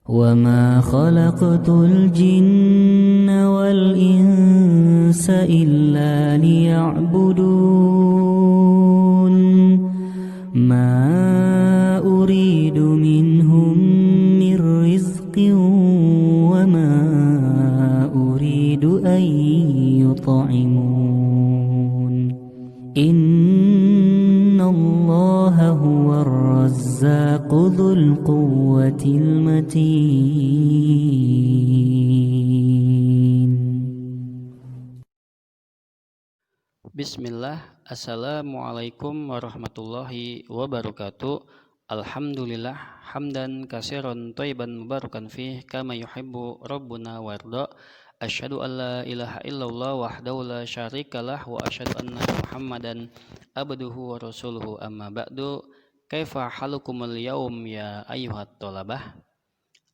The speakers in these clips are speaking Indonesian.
وما خلقت الجن والإنس إلا ليعبدون ما أريد منهم من رزق وما أريد أن يطعمون إن الله هو الرزاق ذو القوة المتين. Bismillah, Assalamualaikum warahmatullahi wabarakatuh. Alhamdulillah, hamdan kasiran thayyiban mubarakan fih kama yuhibbu rabbuna warda. Asyhadu an la ilaha illallah wahdahu la syarikalah wa asyhadu anna Muhammadan abduhu wa rasuluhu amma ba'du. Kaifa halukumul yaum ya ayyuhat thalabah?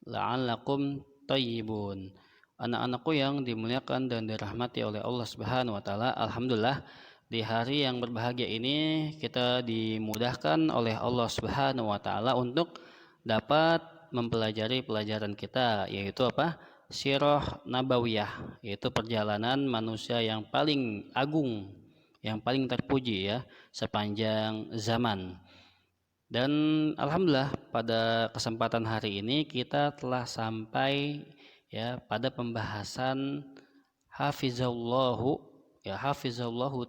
La'allakum thayyibun. Anak-anakku yang dimuliakan dan dirahmati oleh Allah Subhanahu wa taala, alhamdulillah di hari yang berbahagia ini kita dimudahkan oleh Allah Subhanahu wa taala untuk dapat mempelajari pelajaran kita, yaitu apa? Sirah Nabawiyah, yaitu perjalanan manusia yang paling agung, yang paling terpuji ya sepanjang zaman. Dan alhamdulillah pada kesempatan hari ini kita telah sampai ya pada pembahasan hafizallahu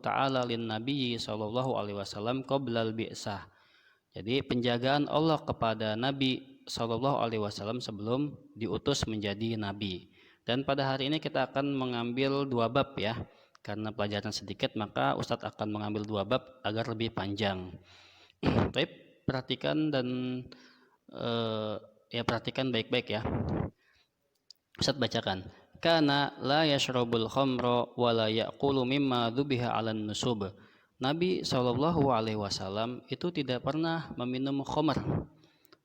taala lin nabi sallallahu alaihi wasallam qoblal bi'sah. Jadi penjagaan Allah kepada Nabi sallallahu alaihi wasallam sebelum diutus menjadi nabi. Dan pada hari ini kita akan mengambil dua bab ya. Karena pelajaran sedikit maka Ustadz akan mengambil dua bab agar lebih panjang. Baik, perhatikan dan perhatikan baik-baik ya. Ustaz bacakan. Kana la yashrabul khamra wa la yaqulu mimma dzubiha 'alan nusub. Nabi Shallallahu alaihi wasallam itu tidak pernah meminum khamr.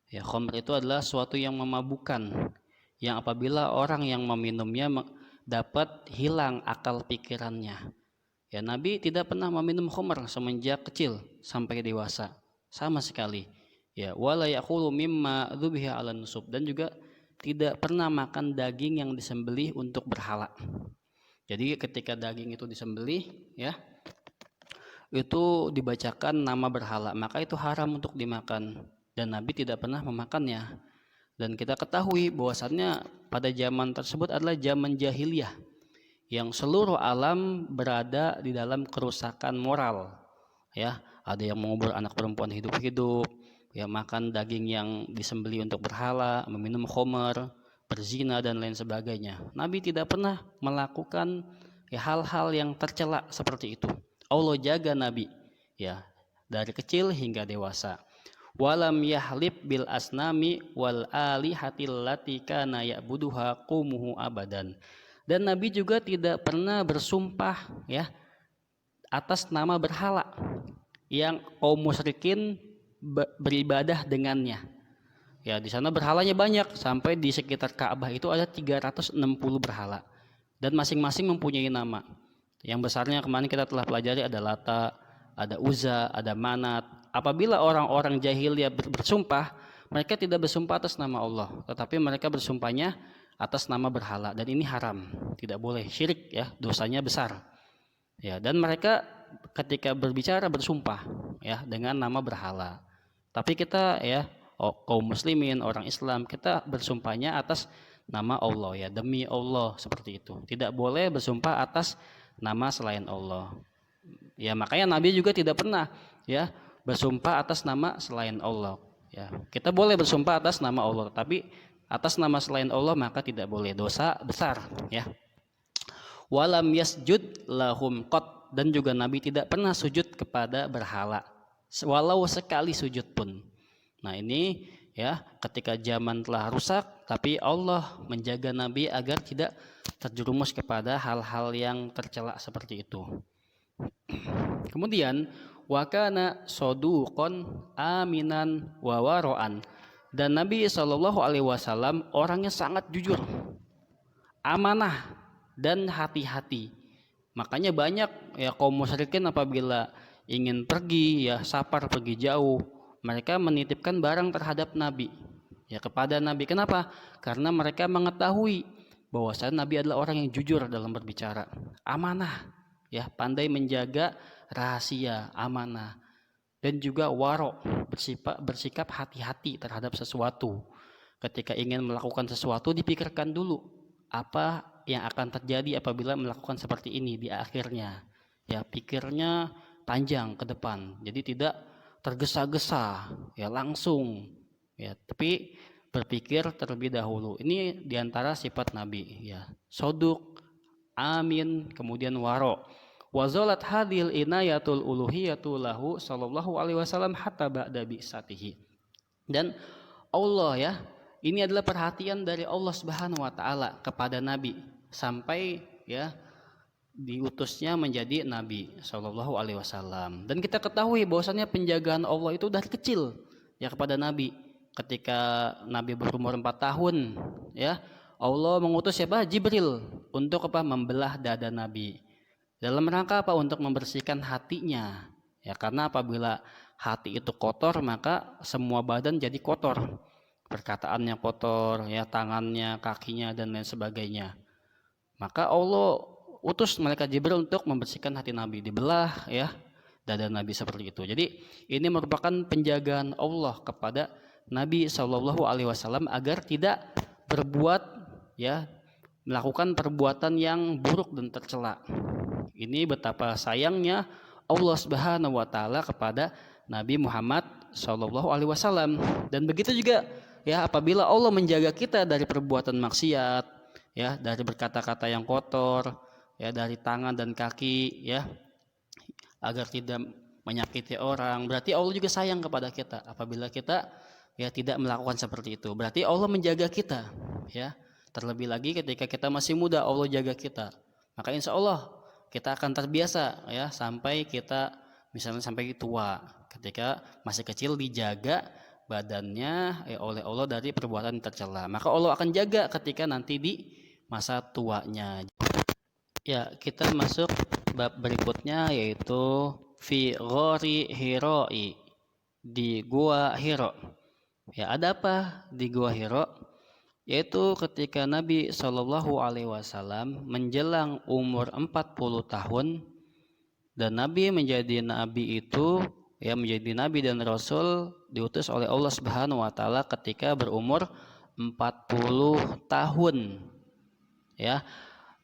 Ya, khamr itu adalah suatu yang memabukkan, yang apabila orang yang meminumnya dapat hilang akal pikirannya. Ya, Nabi tidak pernah meminum khamr semenjak kecil sampai dewasa, sama sekali. Ya, wala yaqulu mimma dzubiha 'alan nusub, dan juga tidak pernah makan daging yang disembelih untuk berhala. Jadi ketika daging itu disembelih ya, itu dibacakan nama berhala, maka itu haram untuk dimakan dan Nabi tidak pernah memakannya. Dan kita ketahui bahwasannya pada zaman tersebut adalah zaman jahiliyah yang seluruh alam berada di dalam kerusakan moral. Ya, ada yang mengubur anak perempuan hidup-hidup, ya makan daging yang disembelih untuk berhala, meminum khamar, berzina dan lain sebagainya. Nabi tidak pernah melakukan hal-hal yang tercela seperti itu. Allah jaga Nabi ya dari kecil hingga dewasa. Walam yahlib bil asnami wal alihatil lati kana ya'buduha qumuhu abadan. Dan Nabi juga tidak pernah bersumpah ya atas nama berhala yang kaum musyrikin beribadah dengannya. Ya, di sana berhalanya banyak, sampai di sekitar Ka'bah itu ada 360 berhala dan masing-masing mempunyai nama. Yang besarnya kemarin kita telah pelajari ada Lata, ada Uzza, ada Manat. Apabila orang-orang jahiliyah bersumpah, mereka tidak bersumpah atas nama Allah, tetapi mereka bersumpahnya atas nama berhala, dan ini haram, tidak boleh, syirik ya, dosanya besar. Ya, dan mereka ketika berbicara bersumpah ya dengan nama berhala. Tapi kita ya kaum muslimin, orang Islam, kita bersumpahnya atas nama Allah ya, demi Allah, seperti itu. Tidak boleh bersumpah atas nama selain Allah. Ya, makanya Nabi juga tidak pernah ya bersumpah atas nama selain Allah. Ya, kita boleh bersumpah atas nama Allah, tapi atas nama selain Allah maka tidak boleh, dosa besar ya. Walam yasjud lahum qat, dan juga Nabi tidak pernah sujud kepada berhala walau sekali sujud pun. Nah, ini ya ketika zaman telah rusak, tapi Allah menjaga Nabi agar tidak terjerumus kepada hal-hal yang tercela seperti itu. Kemudian wa kana saduqan aminan wa wara'an, dan Nabi Shallallahu alaihi wasallam orangnya sangat jujur, amanah dan hati-hati. Makanya banyak ya kaum musyrikin apabila ingin pergi ya safar, pergi jauh, mereka menitipkan barang terhadap Nabi ya kepada Nabi. Kenapa? Karena mereka mengetahui bahwasanya Nabi adalah orang yang jujur dalam berbicara, amanah, ya, pandai menjaga rahasia, amanah, dan juga warok, bersikap hati-hati terhadap sesuatu. Ketika ingin melakukan sesuatu, dipikirkan dulu apa yang akan terjadi apabila melakukan seperti ini di akhirnya. Ya, pikirnya panjang ke depan. Jadi tidak tergesa-gesa, ya langsung. Ya, tapi berpikir terlebih dahulu. Ini diantara sifat Nabi. Ya, soduk, amin, kemudian waro. Wazolat hadil inayatul uluhiyatu lahu sallallahu alaihi wasallam hatta ba'da bi'satihi. Dan Allah, ya, ini adalah perhatian dari Allah Subhanahu wa taala kepada Nabi sampai, ya, diutusnya menjadi Nabi sallallahu alaihi wasallam. Dan kita ketahui bahwasannya penjagaan Allah itu dari kecil, ya, kepada Nabi. Ketika Nabi berumur 4 tahun, ya, Allah mengutus siapa? Jibril untuk apa? Membelah dada Nabi. Dalam rangka apa? Untuk membersihkan hatinya. Ya, karena apabila hati itu kotor, maka semua badan jadi kotor. Perkataannya kotor, ya, tangannya, kakinya, dan lain sebagainya. Maka Allah utus malaikat Jibril untuk membersihkan hati Nabi, dibelah, ya, dada Nabi seperti itu. Jadi ini merupakan penjagaan Allah kepada Nabi Shallallahu Alaihi Wasallam agar tidak berbuat, ya, melakukan perbuatan yang buruk dan tercela. Ini betapa sayangnya Allah Subhanahu Wa Taala kepada Nabi Muhammad Shallallahu Alaihi Wasallam. Dan begitu juga, ya, apabila Allah menjaga kita dari perbuatan maksiat, ya, dari berkata-kata yang kotor, ya, dari tangan dan kaki, ya, agar tidak menyakiti orang, berarti Allah juga sayang kepada kita. Apabila kita, ya, tidak melakukan seperti itu, berarti Allah menjaga kita, ya. Terlebih lagi ketika kita masih muda, Allah jaga kita, maka insya Allah kita akan terbiasa, ya, sampai kita misalnya sampai tua. Ketika masih kecil dijaga badannya, ya, oleh Allah dari perbuatan tercela, maka Allah akan jaga ketika nanti di masa tuanya. Ya, kita masuk bab berikutnya, yaitu fi ghori Hiroi, di gua Hiro. Ya, ada apa di gua Hiro? Yaitu ketika Nabi Shallallahu Alaihi Wasallam menjelang umur 40 tahun, dan Nabi menjadi Nabi itu, ya, menjadi Nabi dan Rasul diutus oleh Allah Subhanahu Wa Taala ketika berumur 40 tahun. Ya,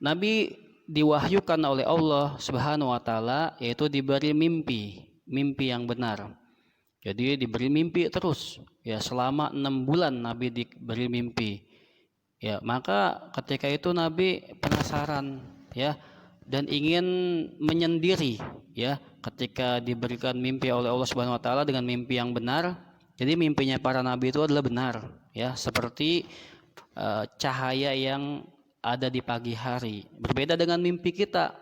Nabi diwahyukan oleh Allah Subhanahu Wa Taala, yaitu diberi mimpi yang benar. Jadi diberi mimpi terus, ya, selama 6 bulan Nabi diberi mimpi. Ya, maka ketika itu Nabi penasaran, ya, dan ingin menyendiri, ya, ketika diberikan mimpi oleh Allah Subhanahu Wa Taala dengan mimpi yang benar. Jadi mimpinya para nabi itu adalah benar, ya, seperti cahaya yang ada di pagi hari. Berbeda dengan mimpi kita.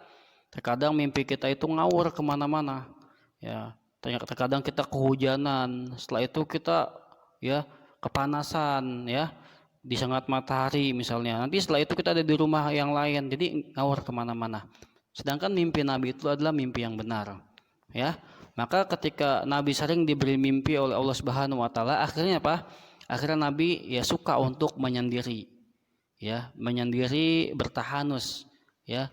Terkadang mimpi kita itu ngawur kemana-mana, ya. Terkadang kita kehujanan, setelah itu kita, ya, kepanasan, ya, disengat matahari misalnya. Nanti setelah itu kita ada di rumah yang lain, jadi ngawur kemana-mana. Sedangkan mimpi Nabi itu adalah mimpi yang benar, ya. Maka ketika Nabi sering diberi mimpi oleh Allah Subhanahu Wa Taala, akhirnya apa? Akhirnya Nabi, ya, suka untuk menyendiri, ya, menyendiri, bertahanus, ya,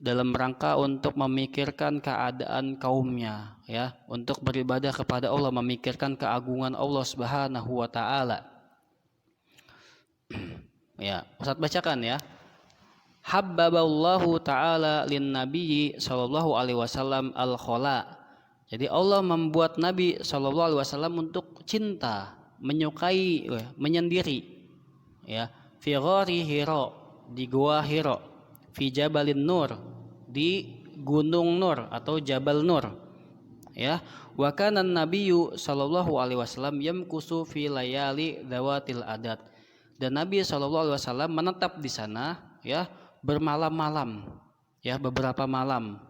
dalam rangka untuk memikirkan keadaan kaumnya, ya, untuk beribadah kepada Allah, memikirkan keagungan Allah Subhanahu Wa Taala. Ya, Ustaz bacakan, ya. Habbaballahu ta'ala lin nabiyyi sallallahu alaihi wasallam al-khala. Jadi Allah membuat Nabi sallallahu alaihi wasallam untuk cinta, menyukai, menyendiri, ya, fi ghari Hiro, di gua Hiro, fi Jabalin Nur, di Gunung Nur atau Jabal Nur, ya. Wa kana nabiyyu sallallahu alaihi wasallam yamkusu fi layali dawatil adat. Dan Nabi sallallahu alaihi wasallam menetap di sana, ya, bermalam-malam, ya, beberapa malam,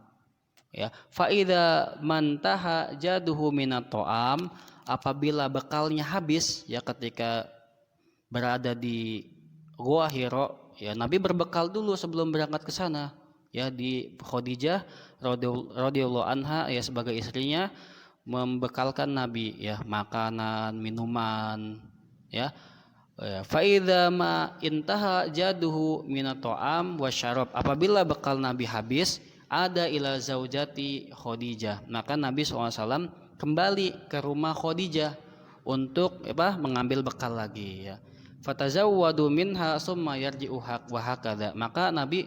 ya. Fa idza mantaha jaduhu minat ta'am, apabila bekalnya habis, ya, ketika berada di Gua Hiro, ya, Nabi berbekal dulu sebelum berangkat ke sana, ya, di Khadijah radhiyallahu anha, ya, sebagai istrinya membekalkan Nabi, ya, makanan, minuman, ya, Fa idza ma intaha jaduhu minat ta'am wa syarab, apabila bekal Nabi habis, ada ila zaujati Khadijah, maka Nabi SAW kembali ke rumah Khadijah untuk mengambil bekal lagi ya. Fatazawwadu minha summa yarji'u wa hakadha, maka Nabi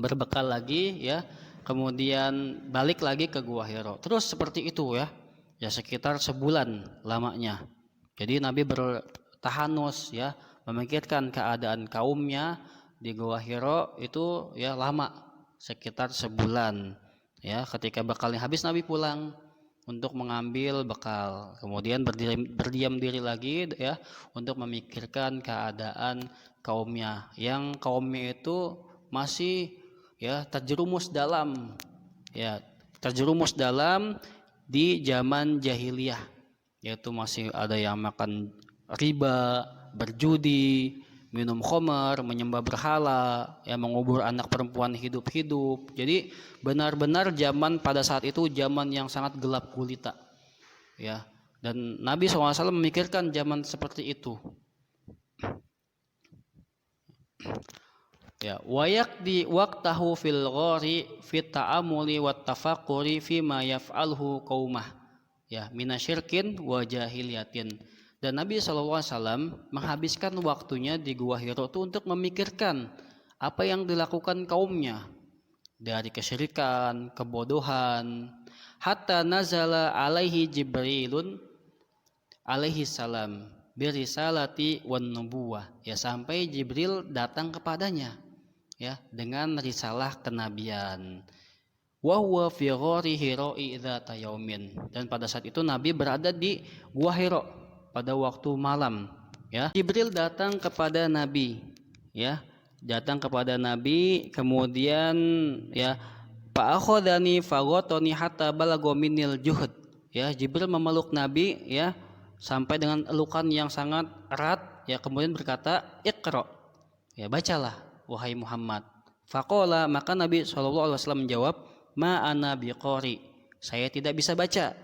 berbekal lagi ya, kemudian balik lagi ke Gua Hiro. Terus seperti itu ya sekitar sebulan lamanya. Jadi Nabi bertahanus ya, memikirkan keadaan kaumnya di Gua Hiro itu ya lama, sekitar sebulan ya. Ketika bekalnya habis, Nabi pulang untuk mengambil bekal, kemudian berdiam diri lagi ya untuk memikirkan keadaan kaumnya, yang kaumnya itu masih ya terjerumus dalam di zaman jahiliyah, yaitu masih ada yang makan riba, berjudi, minum khamar, menyembah berhala, mengubur anak perempuan hidup-hidup. Jadi benar-benar zaman pada saat itu zaman yang sangat gelap gulita ya, dan Nabi SAW memikirkan zaman seperti itu ya. Wayaqdi waqtahu fil ghari fit ta'amuli wat tafaqquri fi ma yaf'alhu qaumah ya minasyirkin wa jahiliyatin. Dan Nabi SAW menghabiskan waktunya di Gua Hiro itu untuk memikirkan apa yang dilakukan kaumnya dari kesyirikan, kebodohan. Hatta nazala alaihi Jibrilun alaihi salam birisalati wan nubuwah ya, sampai Jibril datang kepadanya ya dengan risalah kenabian. Wa huwa fi ghari Hiro dzata yaumin, dan pada saat itu Nabi berada di Gua Hiro pada waktu malam ya. Jibril datang kepada Nabi ya, kemudian ya fa akhadhani faghatani hatta balagha minil juhud ya. Jibril memeluk Nabi ya sampai dengan elukan yang sangat erat ya, kemudian berkata iqra ya, bacalah wahai Muhammad. Faqala, maka Nabi SAW menjawab, ma ana biqari, saya tidak bisa baca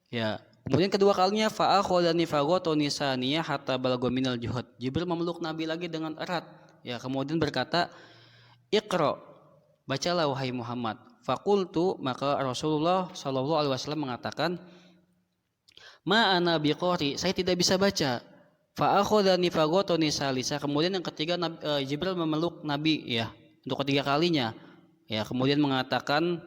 ya. Kemudian kedua kalinya fa akhadhani faghatani saniyah hatta balagha minal juhud. Jibril memeluk Nabi lagi dengan erat ya, kemudian berkata iqra, bacalah wahai Muhammad. Faqultu, maka Rasulullah SAW mengatakan, ma ana biqari, saya tidak bisa baca. Fa akhadhani faghatani salisa, kemudian yang ketiga Jibril memeluk Nabi ya untuk ketiga kalinya ya, kemudian mengatakan,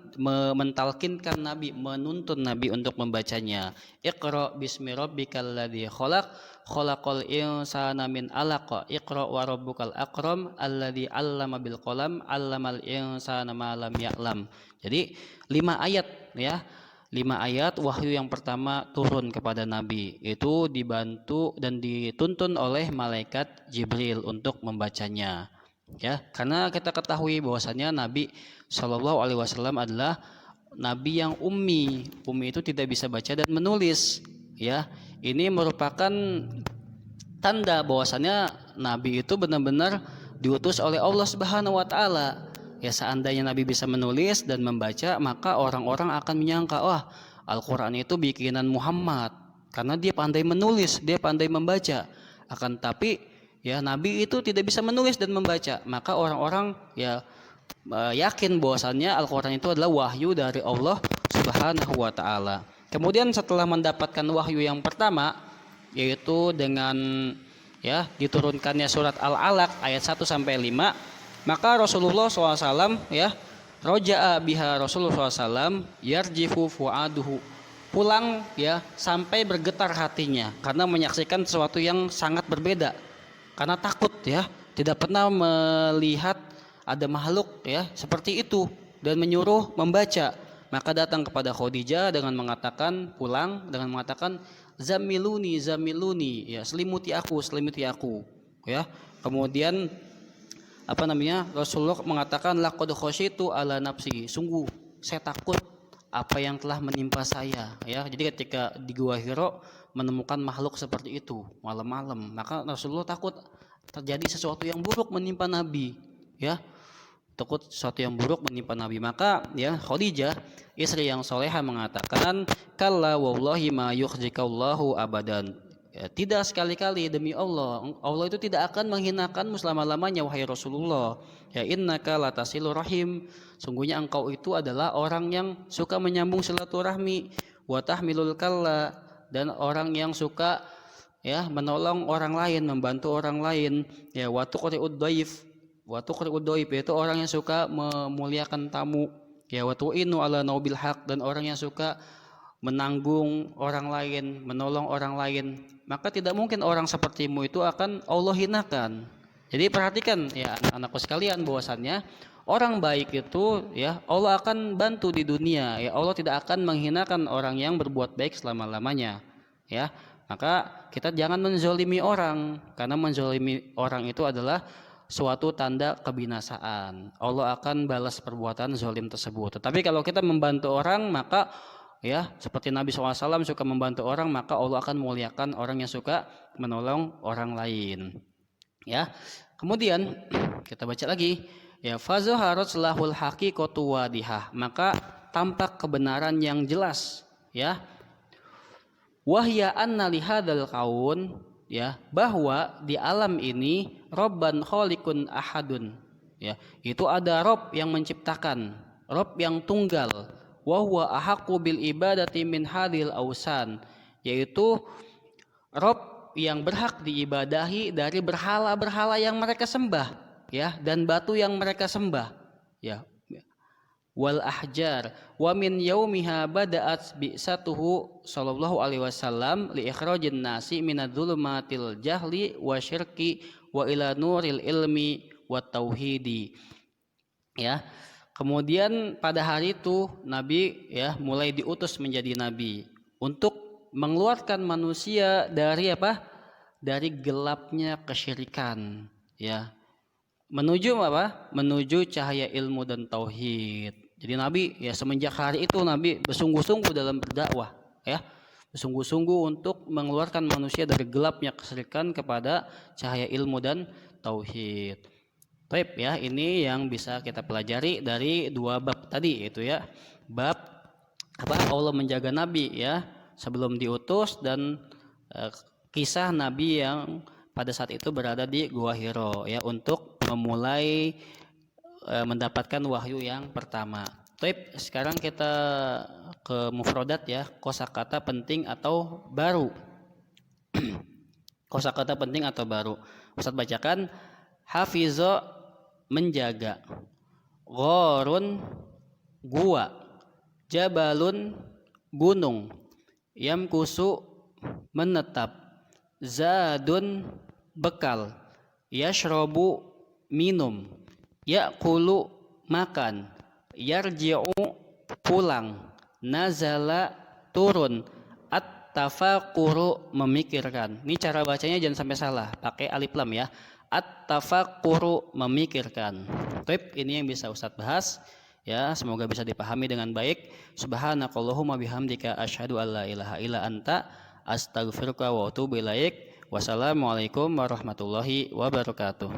mentalkinkan Nabi, menuntun Nabi untuk membacanya. Iqra bismi rabbikal ladzi khalaq, khalaqal insana min 'alaq, iqra wa rabbukal akram alladzi 'allama bil qalam, 'allamal insana ma lam ya'lam. Jadi 5 ayat ya. 5 ayat wahyu yang pertama turun kepada Nabi, itu dibantu dan dituntun oleh malaikat Jibril untuk membacanya ya. Karena kita ketahui bahwasanya Nabi SAW adalah Nabi yang ummi itu tidak bisa baca dan menulis ya. Ini merupakan tanda bahwasanya Nabi itu benar-benar diutus oleh Allah Subhanahu wa taala. Ya, seandainya Nabi bisa menulis dan membaca, maka orang-orang akan menyangka, wah, Al-Quran itu bikinan Muhammad, karena dia pandai menulis, dia pandai membaca. Akan tapi ya Nabi itu tidak bisa menulis dan membaca, maka orang-orang ya yakin bahwasannya Al-Quran itu adalah wahyu dari Allah Subhanahu wa taala. Kemudian setelah mendapatkan wahyu yang pertama, yaitu dengan ya diturunkannya surat Al-Alaq ayat 1 sampai 5, maka Rasulullah SAW ya roja'a biha, Rasulullah SAW yarjifu fuaduhu, pulang ya sampai bergetar hatinya karena menyaksikan sesuatu yang sangat berbeda, karena takut ya, tidak pernah melihat ada makhluk ya seperti itu, dan menyuruh membaca. Maka datang kepada Khadijah dengan mengatakan, pulang dengan mengatakan zamiluni ya, selimuti aku ya. Kemudian Rasulullah mengatakan laqad khasyitu ala nafsi, sungguh saya takut apa yang telah menimpa saya ya. Jadi ketika di Gua Hiro menemukan makhluk seperti itu malam-malam, maka Rasulullah takut terjadi sesuatu yang buruk menimpa Nabi ya. Takut sesuatu yang buruk menimpa Nabi. Maka ya Khadijah, istri yang solehah, mengatakan kalla wallahi ma yukhzikallahu abadan Ya, tidak sekali-kali, demi Allah. Allah itu tidak akan menghinakanmu selama-lamanya wahai Rasulullah. Ya, innaka latasilu rahim. Sungguhnya engkau itu adalah orang yang suka menyambung silaturahmi, wa tahmilul kalla, dan orang yang suka ya menolong orang lain, membantu orang lain. Ya, wa tuqri'ud dhaif. Wa tuqri'ud dhaif itu orang yang suka memuliakan tamu. Ya, wa tu'inu ala naubil haq, dan orang yang suka menanggung orang lain, menolong orang lain. Maka tidak mungkin orang sepertimu itu akan Allah hinakan. Jadi perhatikan ya anak-anakku sekalian, bahwasannya orang baik itu ya Allah akan bantu di dunia. Ya, Allah tidak akan menghinakan orang yang berbuat baik selama-lamanya. Ya, maka kita jangan menzolimi orang, karena menzolimi orang itu adalah suatu tanda kebinasaan. Allah akan balas perbuatan zolim tersebut. Tetapi kalau kita membantu orang, maka ya seperti Nabi SAW suka membantu orang, maka Allah akan muliakan orang yang suka menolong orang lain. Ya, kemudian kita baca lagi ya, fazaharat lahul haqiqatu wadihah, maka tampak kebenaran yang jelas ya, wahya anna lihadzal kaun, ya, bahwa di alam ini robban khaliqun ahadun, ya, itu ada Rob yang menciptakan, Rob yang tunggal, wa huwa ahaqqu bil ibadati min hadhil ausan, yaitu Rob yang berhak diibadahi dari berhala-berhala yang mereka sembah, ya, dan batu yang mereka sembah, ya, wal ahjar, wa min yaumiha bada'at bi'satuhu sallallahu alaihi wasallam li ikhrajin nasi minadz-dzulumatil jahli wa syirki wa ila nuril ilmi wa tauhidi. Ya, kemudian pada hari itu Nabi ya mulai diutus menjadi nabi untuk mengeluarkan manusia dari apa? Dari gelapnya kesyirikan, ya, menuju apa? Menuju cahaya ilmu dan tauhid. Jadi Nabi ya semenjak hari itu Nabi bersungguh-sungguh dalam berdakwah, ya, bersungguh-sungguh untuk mengeluarkan manusia dari gelapnya kesyirikan kepada cahaya ilmu dan tauhid. Baik ya, ini yang bisa kita pelajari dari dua bab tadi, itu ya, bab apa Allah menjaga Nabi ya sebelum diutus, dan kisah Nabi yang pada saat itu berada di Gua Hiro ya untuk memulai mendapatkan wahyu yang pertama. Baik, sekarang kita ke mufradat ya, kosakata penting atau baru. Kosakata penting atau baru. Ustaz bacakan, hafizo menjaga, ghorun gua, jabalun gunung, yamkusu menetap, zadun bekal, yashrobu minum, yakulu makan, yarji'u pulang, nazala turun, at-tafakuru memikirkan. Ini cara bacanya jangan sampai salah, pakai alif lam ya. At-tafakuru memikirkan. Baik, ini yang bisa Ustaz bahas. Ya, semoga bisa dipahami dengan baik. Subhanakallahumma bihamdika asyhadu an la ilaha illa anta astaghfiruka wa atubu ilaik. Wassalamualaikum warahmatullahi wabarakatuh.